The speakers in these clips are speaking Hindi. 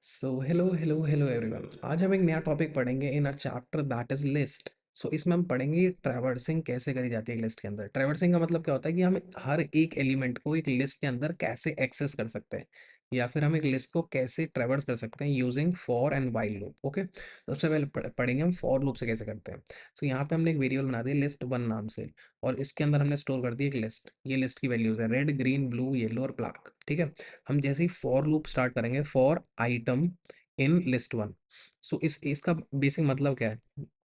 सो हेलो हेलो हेलो एवरीवन। आज हम एक नया टॉपिक पढ़ेंगे in our chapter that is list. So इसमें हम पढ़ेंगे ट्रैवर्सिंग कैसे करी जाती है लिस्ट के अंदर। ट्रैवर्सिंग का मतलब क्या होता है कि हम हर एक एलिमेंट को एक लिस्ट के अंदर कैसे एक्सेस कर सकते हैं या फिर हम एक लिस्ट को कैसे ट्रैवर्स कर सकते हैं using for and while loop. Okay, सबसे पहले पढ़ेंगे हम फॉर लूप से कैसे करते हैं। सो यहाँ पे हमने एक वेरिएबल बना दिया लिस्ट वन नाम से, और इसके अंदर हमने स्टोर कर दी एक लिस्ट। ये लिस्ट की वैल्यूज है रेड ग्रीन ब्लू येलो और ब्लैक। ठीक है, हम जैसे ही फॉर लूप स्टार्ट करेंगे for item in list one. So इस इसका बेसिक मतलब क्या है,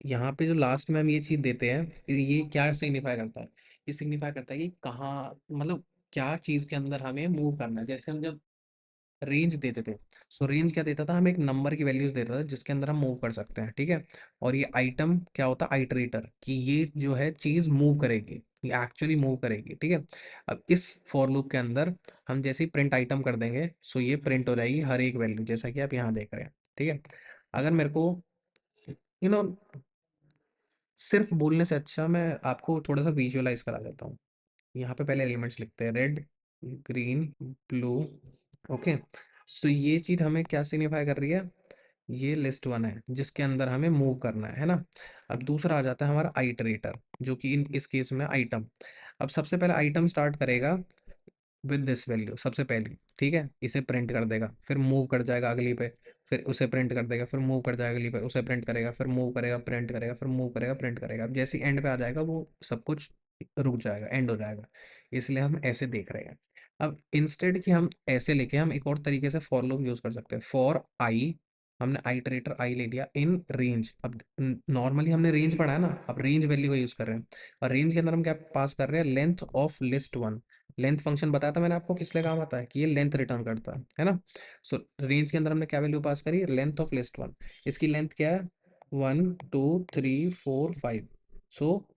यहाँ पे जो लास्ट में हम ये चीज देते हैं ये क्या सिग्निफाई करता है। ये सिग्निफाई करता है कि कहाँ मतलब क्या चीज के अंदर हमें मूव करना है। जैसे हम जब रेंज देते थे, सो रेंज क्या देता था, हम एक नंबर की वैल्यूज देता था जिसके अंदर हम मूव कर सकते हैं। ठीक है, और ये आइटम क्या होता है, आइटरेटर, कि ये जो है चीज मूव करेगी, ये एक्चुअली मूव करेगी। ठीक है, अब इस फॉर लूप के अंदर हम जैसे ही प्रिंट आइटम कर देंगे सो ये प्रिंट हो जाएगी हर एक वैल्यू, जैसा कि आप यहाँ देख रहे हैं। ठीक है, अगर मेरे को यू नो सिर्फ बोलने से अच्छा मैं आपको थोड़ा सा विजुअलाइज करा देता हूँ। यहाँ पे पहले एलिमेंट्स लिखते हैं रेड ग्रीन ब्लू। ओके, सो ये चीज हमें क्या सिग्निफाई कर रही है, ये लिस्ट वन है जिसके अंदर हमें मूव करना है ना। अब दूसरा आ जाता है हमारा आइटरेटर, जो कि इन इस केस में आइटम। अब सबसे पहले आइटम स्टार्ट करेगा विद दिस वैल्यू सबसे पहली। ठीक है, इसे प्रिंट कर देगा, फिर मूव कर जाएगा अगली पे, फिर उसे प्रिंट कर देगा, फिर मूव कर जाएगा अगली पे, उसे प्रिंट करेगा, फिर मूव करेगा, प्रिंट करेगा, फिर मूव करेगा, प्रिंट करेगा। अब जैसे एंड पे आ जाएगा वो सब कुछ रुक जाएगा, एंड हो जाएगा। इसलिए हम ऐसे देख रहे हैं। अब इंस्टेड कि हम ऐसे लेके हम एक और तरीके से फॉर लूप यूज कर सकते हैं। फॉर आई, हमने आइटरेटर आई ले लिया इन रेंज। अब नॉर्मली हमने रेंज पढ़ा है ना, अब रेंज वैल्यू का यूज कर रहे हैं। और रेंज के अंदर हम क्या पास कर रहे हैं, length of list one. Length function बताया था मैंने आपको किस लिए काम आता है, कि ये लेंथ रिटर्न करता है ना। सो रेंज के अंदर हमने क्या वैल्यू पास करी, लेंथ ऑफ लिस्ट वन। इसकी लेंथ क्या है, 1 2 3 4 5। सो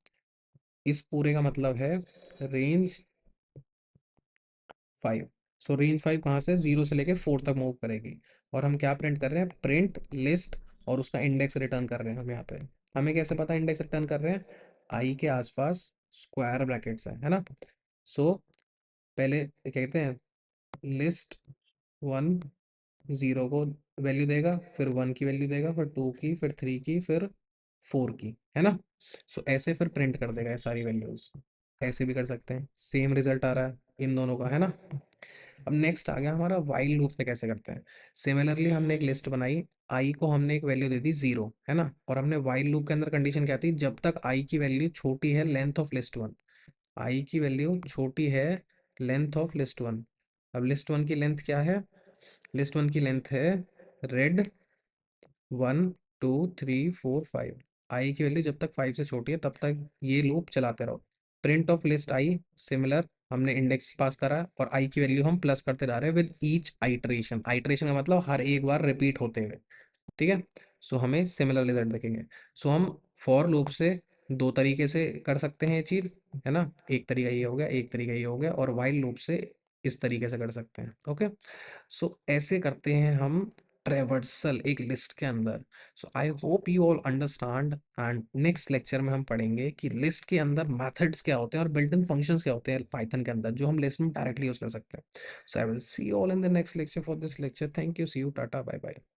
इस पूरे का मतलब है रेंज 5। सो रेंज 5 कहाँ से, 0 से लेके 4 तक मूव करेगी। और हम क्या प्रिंट कर रहे हैं, प्रिंट लिस्ट, और उसका इंडेक्स रिटर्न कर रहे हैं हम यहाँ पे। हमें कैसे पता इंडेक्स रिटर्न कर रहे हैं, आई के आसपास स्क्वायर ब्रैकेट्स है ना। सो पहले क्या कहते हैं, लिस्ट वन 0 को वैल्यू देगा, फिर 1 की वैल्यू देगा, फिर 2 की, फिर 3 की, फिर 4 की, है ना। सो ऐसे फिर प्रिंट कर देगा ये सारी वैल्यूज। ऐसे भी कर सकते हैं, सेम रिजल्ट आ रहा है इन दोनों का, है ना। अब नेक्स्ट आ गया हमारा वाइल लूप से कैसे करते हैं। सिमिलरली हमने एक लिस्ट बनाई, आई को हमने एक वैल्यू दे दी 0, है ना। और हमने वाइल लूप के अंदर कंडीशन क्या थी, जब तक आई की वैल्यू छोटी है लेंथ ऑफ लिस्ट वन। आई की वैल्यू छोटी है लेंथ ऑफ लिस्ट वन। अब लिस्ट वन की लेंथ क्या है, लिस्ट वन की लेंथ है रेड 1 2 3 4 5। आई की वैल्यू जब तक 5 से छोटी है तब तक ये लूप चलाते रहो। Print of list I, similar, हमने इंडेक्स पास करा है और आई की वैल्यू हम प्लस करते जा रहे हैं विद ईच आइटरेशन। आइटरेशन का मतलब हर एक बार रिपीट होते हुए। ठीक है, सो हमें सिमिलर रिजल्ट देखेंगे। सो हम फॉर लूप से दो तरीके से कर सकते हैं ये चीज, है ना। एक तरीका ये हो गया, एक तरीका ये हो गया, और वाइल लूप से इस तरीके से कर सकते हैं। ओके, सो ऐसे करते हैं हम ट्रेवर्सल एक लिस्ट के अंदर। So I hope you all understand, and next lecture में हम पढ़ेंगे कि लिस्ट के अंदर मेथड्स क्या होते हैं और बिल्ट इन फंक्शंस क्या होते हैं पाइथन के अंदर, जो हम लिस्ट में डायरेक्टली यूज कर सकते हैं। So I will see you all in the next lecture. For this lecture thank you, see you, tata, bye bye.